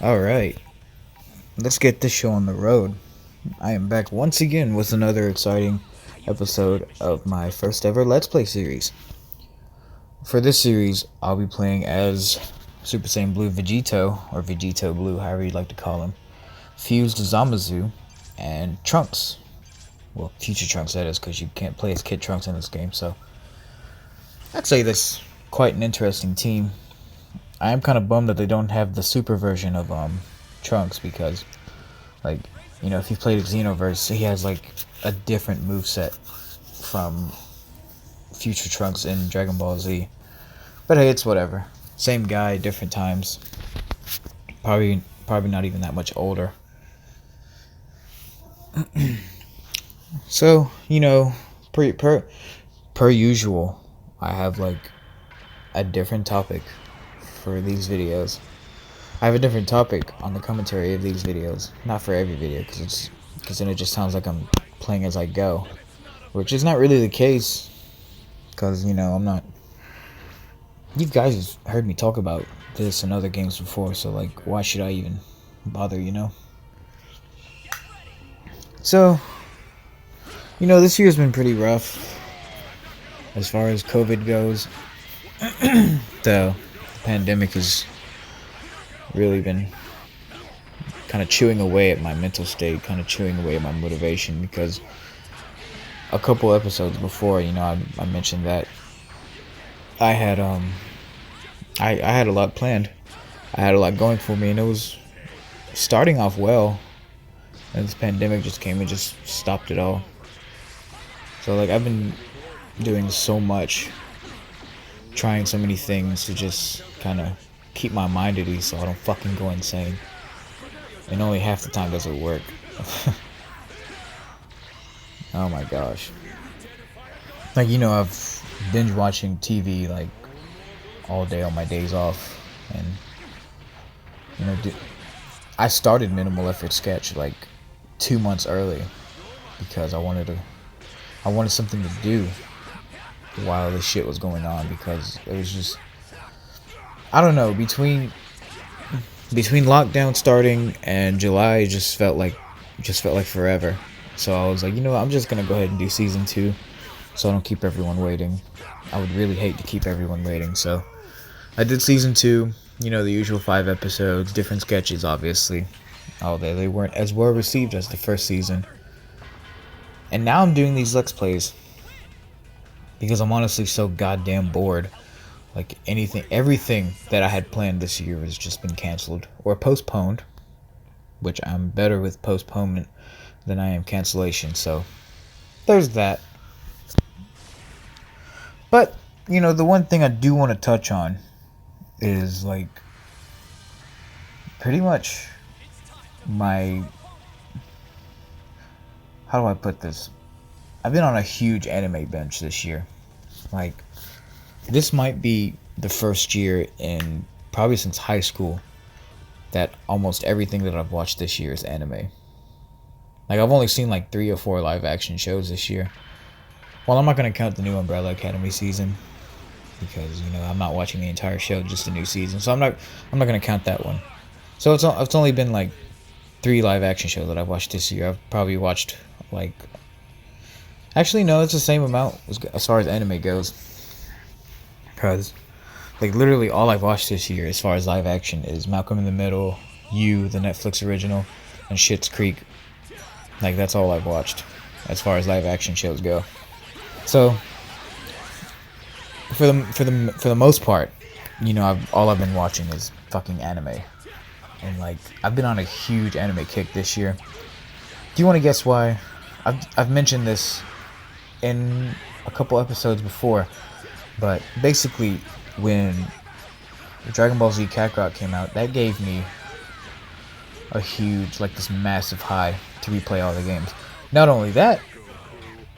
Alright, let's get this show on the road. I am back once again with another exciting episode of my first ever Let's Play series. For this series, I'll be playing as Super Saiyan Blue Vegito, or Vegito Blue, however you'd like to call him, fused Zamasu and Trunks. Well, future Trunks that is, because you can't play as Kid Trunks in this game, so I'd say that's quite an interesting team. I am kind of bummed that they don't have the super version of Trunks because, like, if you played Xenoverse, he has like a different moveset from future Trunks in Dragon Ball Z. But hey, it's whatever. Same guy, different times. Probably not even that much older. So, per usual, I have like a different topic for these videos. I have a different topic on the commentary of these videos, not for every video, because then it just sounds like I'm playing as I go, which is not really the case, because I'm not. You guys have heard me talk about this and other games before, so like, why should I even bother, So, this year's been pretty rough as far as COVID goes. The pandemic has really been kind of chewing away at my mental state, kind of chewing away at my motivation, because a couple episodes before, I mentioned that I had I had a lot planned. I had a lot going for me, and it was starting off well, and this pandemic just came and just stopped it all. So like, I've been doing so much, trying so many things to just kind of keep my mind at ease so I don't fucking go insane. And only half the time does it work. Oh my gosh. Like, I've binge watching TV like all day on my days off. And, I started Minimal Effort Sketch like 2 months early because I wanted something to do while this shit was going on, because it was just, I don't know, between lockdown starting and July, it just felt like forever. So I was like, I'm just gonna go ahead and do season 2, so I don't keep everyone waiting. I would really hate to keep everyone waiting. So I did season 2. The usual 5 episodes, different sketches, obviously. Although they weren't as well received as the first season. And now I'm doing these Let's Plays because I'm honestly so goddamn bored. Like, everything that I had planned this year has just been canceled or postponed, which I'm better with postponement than I am cancellation, so there's that. But, the one thing I do want to touch on is, like, pretty much my, how do I put this? I've been on a huge anime bench this year. Like, this might be the first year in probably since high school that almost everything that I've watched this year is anime. Like, I've only seen like 3 or 4 live action shows this year. Well, I'm not going to count the new Umbrella Academy season because, I'm not watching the entire show, just the new season. So I'm not going to count that one. So it's only been like 3 live action shows that I've watched this year. I've probably watched like, actually no, it's the same amount as far as anime goes. Because, like, literally all I've watched this year as far as live action is Malcolm in the Middle, You, the Netflix original, and Schitt's Creek. Like, that's all I've watched as far as live action shows go. So, for the most part, all I've been watching is fucking anime. And, like, I've been on a huge anime kick this year. Do you want to guess why? I've mentioned this in a couple episodes before. But basically, when Dragon Ball Z Kakarot came out, that gave me a huge, like, this massive high to replay all the games. Not only that,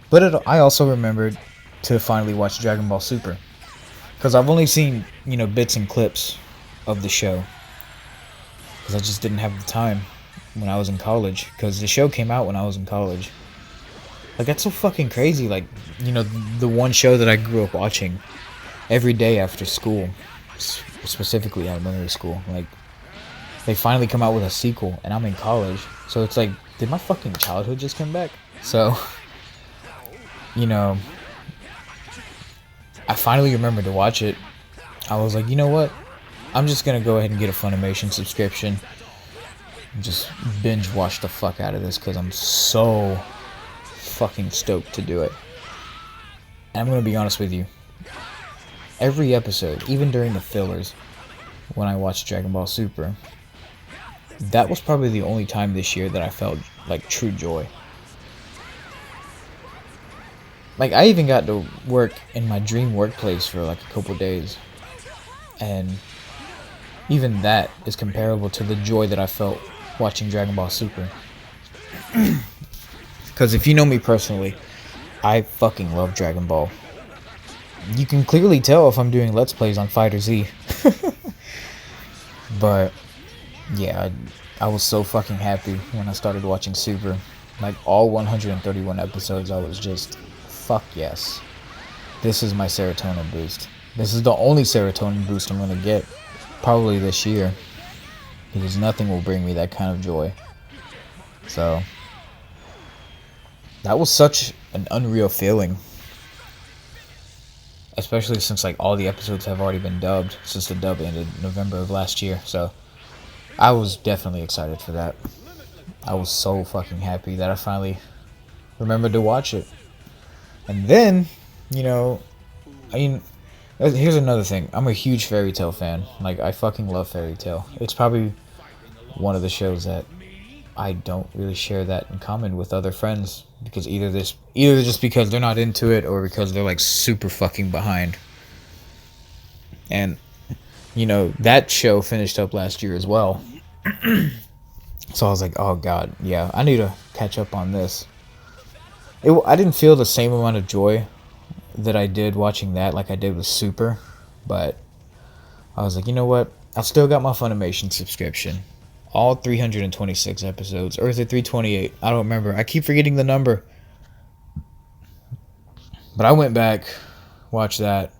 but I also remembered to finally watch Dragon Ball Super. Because I've only seen, bits and clips of the show. Because I just didn't have the time when I was in college. Because the show came out when I was in college. Like, that's so fucking crazy. Like, the one show that I grew up watching every day after school, specifically elementary school. Like, they finally come out with a sequel, and I'm in college. So it's like, did my fucking childhood just come back? So, you know, I finally remembered to watch it. I was like, you know what? I'm just gonna go ahead and get a Funimation subscription. And just binge watch the fuck out of this because I'm so fucking stoked to do it. And I'm gonna be honest with you. Every episode, even during the fillers, when I watched Dragon Ball Super, that was probably the only time this year that I felt like true joy. Like, I even got to work in my dream workplace for like a couple days. And even that is comparable to the joy that I felt watching Dragon Ball Super. Because if you know me personally, I fucking love Dragon Ball. You can clearly tell if I'm doing Let's Plays on FighterZ. But, yeah, I was so fucking happy when I started watching Super. Like, all 131 episodes, I was just, fuck yes. This is my serotonin boost. This is the only serotonin boost I'm gonna get, probably this year. Because nothing will bring me that kind of joy. So, that was such an unreal feeling. Especially since like all the episodes have already been dubbed since the dub ended November of last year. So I was definitely excited for that. I was so fucking happy that I finally remembered to watch it. And then, you know, I mean, here's another thing. I'm a huge Fairy Tail fan. Like, I fucking love Fairy Tail. It's probably one of the shows that I don't really share that in common with other friends, because either just because they're not into it or because they're like super fucking behind. And you know, that show finished up last year as well. So I was like, oh god, yeah, I need to catch up on this. I didn't feel the same amount of joy that I did watching that like I did with Super, but I was like, you know what, I still got my Funimation subscription. All 326 episodes. Or is it 328? I don't remember. I keep forgetting the number. But I went back, watched that.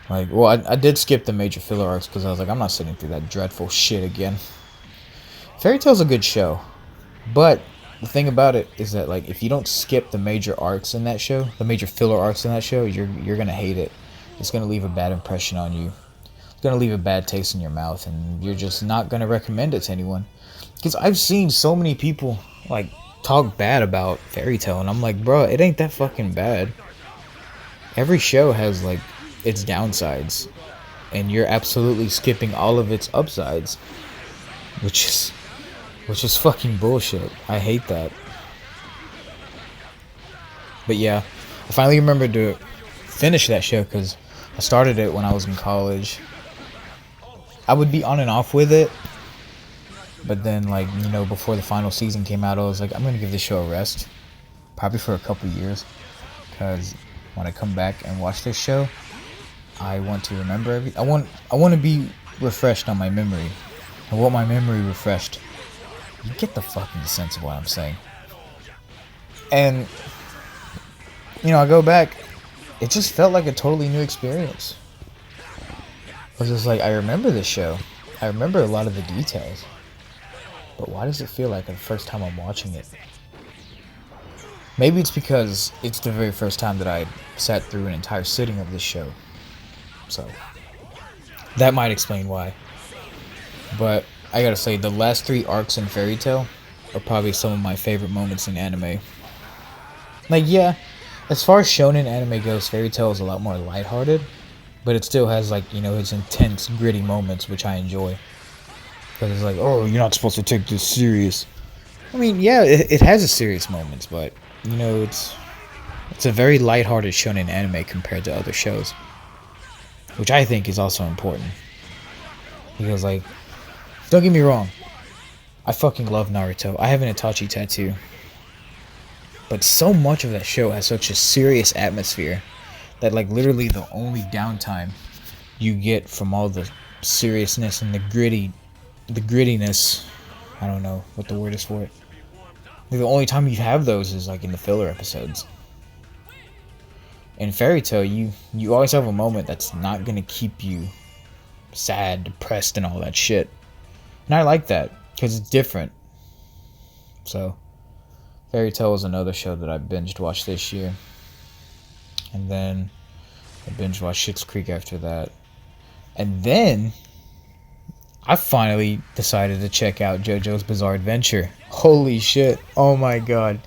Like, well, I did skip the major filler arcs because I was like, I'm not sitting through that dreadful shit again. Fairy Tail's a good show. But the thing about it is that, like, if you don't skip the major arcs in that show, the major filler arcs in that show, you're gonna hate it. It's gonna leave a bad impression on you. It's gonna leave a bad taste in your mouth, and you're just not gonna recommend it to anyone. Because I've seen so many people like talk bad about Fairy Tail, and I'm like, bro, it ain't that fucking bad. Every show has like its downsides, and you're absolutely skipping all of its upsides, which is fucking bullshit. I hate that. But yeah, I finally remembered to finish that show because I started it when I was in college. I would be on and off with it, but then, like, you know, before the final season came out, I was like, I'm gonna give this show a rest, probably for a couple years, because when I come back and watch this show, I want to remember I want to be refreshed on my memory. I want my memory refreshed. You get the fucking sense of what I'm saying. And you know, I go back, it just felt like a totally new experience. I was just like, I remember this show. I remember a lot of the details. But why does it feel like the first time I'm watching it? Maybe it's because it's the very first time that I sat through an entire sitting of this show. So, that might explain why. But, I gotta say, the last 3 arcs in Fairy Tail are probably some of my favorite moments in anime. Like, yeah, as far as shonen anime goes, Fairy Tail is a lot more lighthearted. But it still has, like, you know, its intense, gritty moments, which I enjoy. Because it's like, oh, you're not supposed to take this serious. I mean, yeah, it has its serious moments, but, you know, it's a very lighthearted shonen anime compared to other shows. Which I think is also important. Because, like, don't get me wrong, I fucking love Naruto. I have an Itachi tattoo. But so much of that show has such a serious atmosphere that, like, literally the only downtime you get from all the seriousness and the grittiness, I don't know what the word is for it. Like, the only time you have those is like in the filler episodes. In Fairy Tail, you always have a moment that's not gonna keep you sad, depressed, and all that shit. And I like that because it's different. So, Fairy Tail was another show that I binged watched this year. And then I binge watched Schitt's Creek after that. And then I finally decided to check out JoJo's Bizarre Adventure. Holy shit. Oh my god.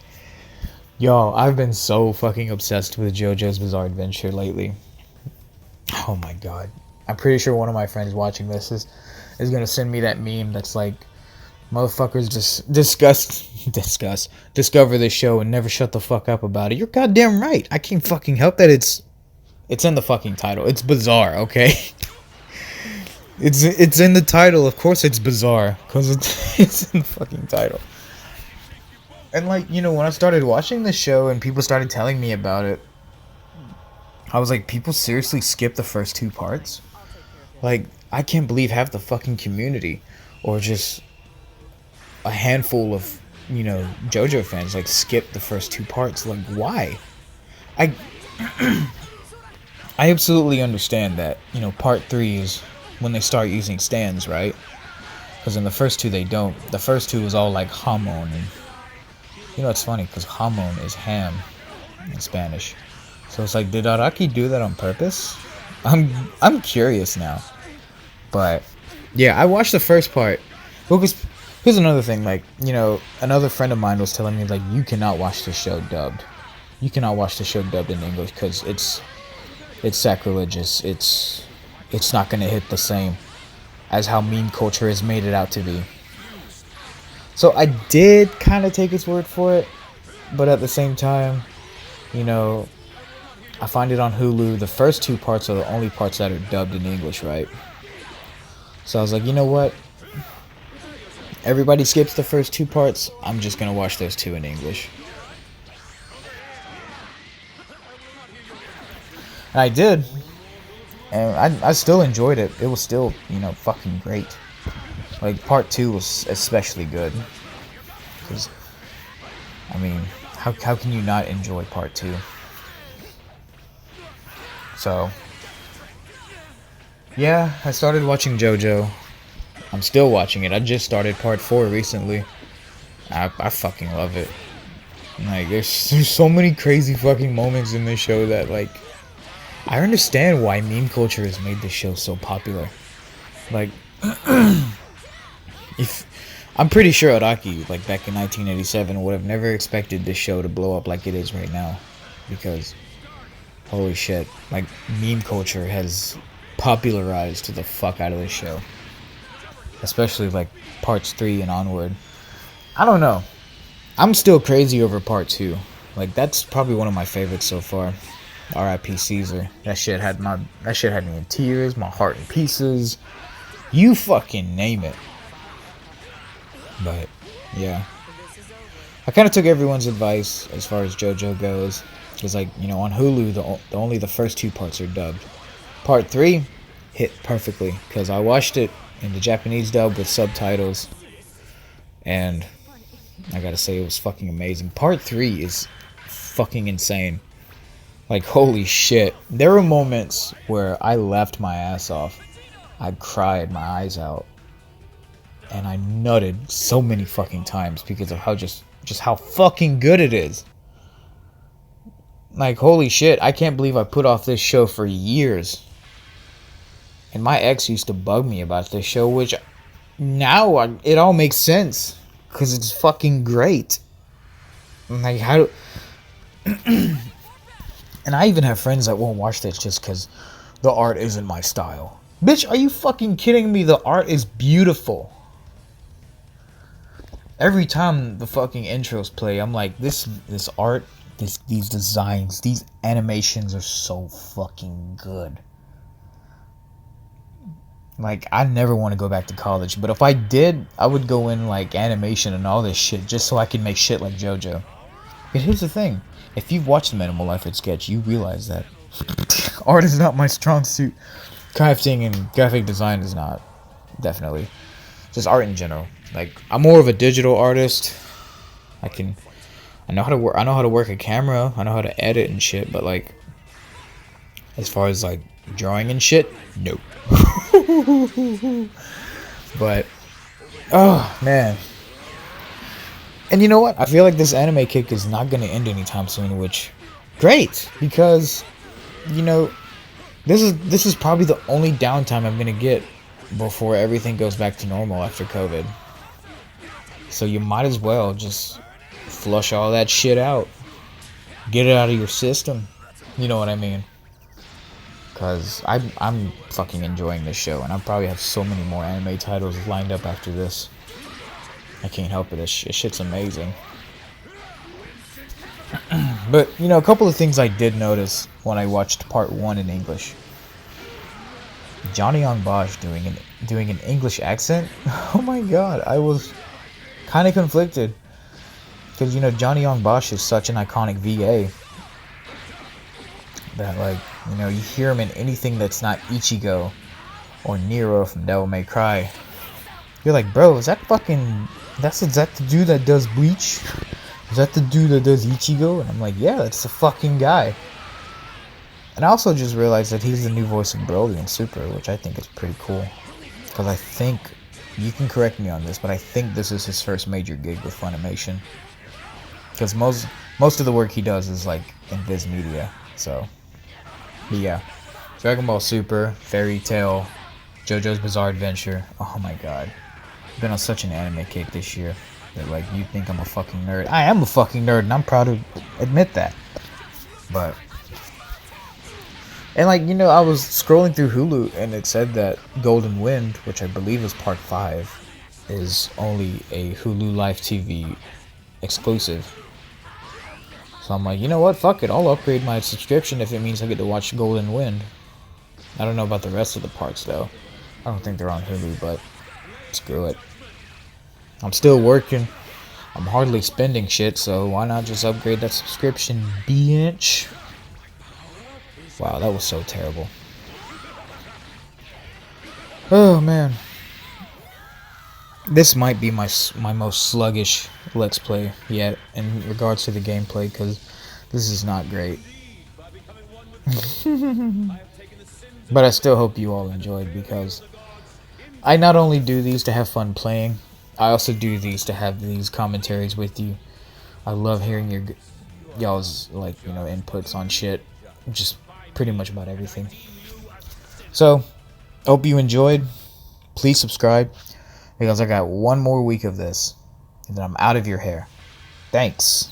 Yo, I've been so fucking obsessed with JoJo's Bizarre Adventure lately. Oh my god. I'm pretty sure one of my friends watching this is gonna send me that meme that's like, motherfuckers just discover this show and never shut the fuck up about it. You're goddamn right. I can't fucking help that it's in the fucking title. It's bizarre, okay? It's in the title. Of course it's bizarre, because it's in the fucking title. And like, you know, when I started watching this show and people started telling me about it, I was like, people seriously skip the first 2 parts? Like, I can't believe half the fucking community, or just a handful of, you know, JoJo fans, like, skip the first 2 parts. Like, why? I absolutely understand that, you know, part 3 is when they start using stands, right? Because in the first 2 they don't. The first 2 is all like jamon, and you know, it's funny because jamon is ham in Spanish. So it's like, did Araki do that on purpose? I'm curious now. But yeah, I watched the first part. Well, because here's another thing, like, you know, another friend of mine was telling me, like, you cannot watch the show dubbed. You cannot watch the show dubbed in English because it's sacrilegious. It's not gonna hit the same as how meme culture has made it out to be. So I did kind of take his word for it, but at the same time, you know, I find it on Hulu. The first 2 parts are the only parts that are dubbed in English, right? So I was like, you know what? Everybody skips the first 2 parts. I'm just gonna watch those 2 in English. And I did. And I still enjoyed it. It was still, you know, fucking great. Like, part 2 was especially good. Because, I mean, how can you not enjoy part 2? So, yeah, I started watching JoJo. I'm still watching it. I just started part 4 recently. I fucking love it. Like, there's so many crazy fucking moments in this show that, like, I understand why meme culture has made this show so popular. Like, if I'm pretty sure Araki, like back in 1987, would have never expected this show to blow up like it is right now, because holy shit, like, meme culture has popularized the fuck out of this show, especially like parts 3 and onward. I don't know. I'm still crazy over part 2. Like, that's probably one of my favorites so far. R.I.P. Caesar. That shit had me in tears, my heart in pieces. You fucking name it. But yeah, I kind of took everyone's advice as far as JoJo goes. Because, like, you know, on Hulu, only the first 2 parts are dubbed. Part 3 hit perfectly because I watched it in the Japanese dub with subtitles, and I gotta say, it was fucking amazing. Part 3 is fucking insane. Like, holy shit. There were moments where I laughed my ass off. I cried my eyes out. And I nutted so many fucking times because of how just how fucking good it is. Like, holy shit. I can't believe I put off this show for years. And my ex used to bug me about this show, which now it all makes sense. Because it's fucking great. Like, how... And I even have friends that won't watch this just because the art isn't my style. Bitch, are you fucking kidding me? The art is beautiful. Every time the fucking intros play, I'm like, this art, these designs, these animations are so fucking good. Like, I never want to go back to college, but if I did, I would go in like animation and all this shit just so I could make shit like JoJo. But here's the thing. If you've watched the Minimal Effort sketch, you realize that art is not my strong suit. Crafting and graphic design is not. Definitely. Just art in general. Like, I'm more of a digital artist. I know how to work a camera. I know how to edit and shit, but like, as far as like drawing and shit, nope. But Oh man. And you know what? I feel like this anime kick is not gonna end anytime soon, which great, because you know, this is probably the only downtime I'm gonna get before everything goes back to normal after COVID. So you might as well just flush all that shit out. Get it out of your system. You know what I mean? Because I'm fucking enjoying this show, and I probably have so many more anime titles lined up after this. I can't help it. This shit's amazing. But, you know, a couple of things I did notice when I watched part 1 in English. Johnny Young Bosch doing an English accent. Oh my god, I was kind of conflicted. Because, you know, Johnny Young Bosch is such an iconic VA that, like, you know, you hear him in anything that's not Ichigo or Nero from Devil May Cry. You're like, bro, is that the dude that does Bleach? Is that the dude that does Ichigo? And I'm like, yeah, that's the fucking guy. And I also just realized that he's the new voice of Broly in Super, which I think is pretty cool. Because I think, you can correct me on this, but I think this is his first major gig with Funimation. Because most of the work he does is like in Viz Media. So, yeah. Dragon Ball Super, Fairy Tail, JoJo's Bizarre Adventure. Oh my god. I've been on such an anime kick this year that, like, you think I'm a fucking nerd. I am a fucking nerd, and I'm proud to admit that. But, and like, you know, I was scrolling through Hulu, and it said that Golden Wind, which I believe is part 5, is only a Hulu Live TV exclusive. So I'm like, you know what, fuck it, I'll upgrade my subscription if it means I get to watch Golden Wind. I don't know about the rest of the parts, though. I don't think they're on Hulu, but screw it. I'm still working. I'm hardly spending shit, so why not just upgrade that subscription, bitch? Wow, that was so terrible. Oh, man. This might be my most sluggish Let's Play yet in regards to the gameplay, because this is not great. But I still hope you all enjoyed, because I not only do these to have fun playing, I also do these to have these commentaries with you. I love hearing y'all's, like, you know, inputs on shit, just pretty much about everything. So, hope you enjoyed. Please subscribe, because I got one more week of this, and then I'm out of your hair. Thanks.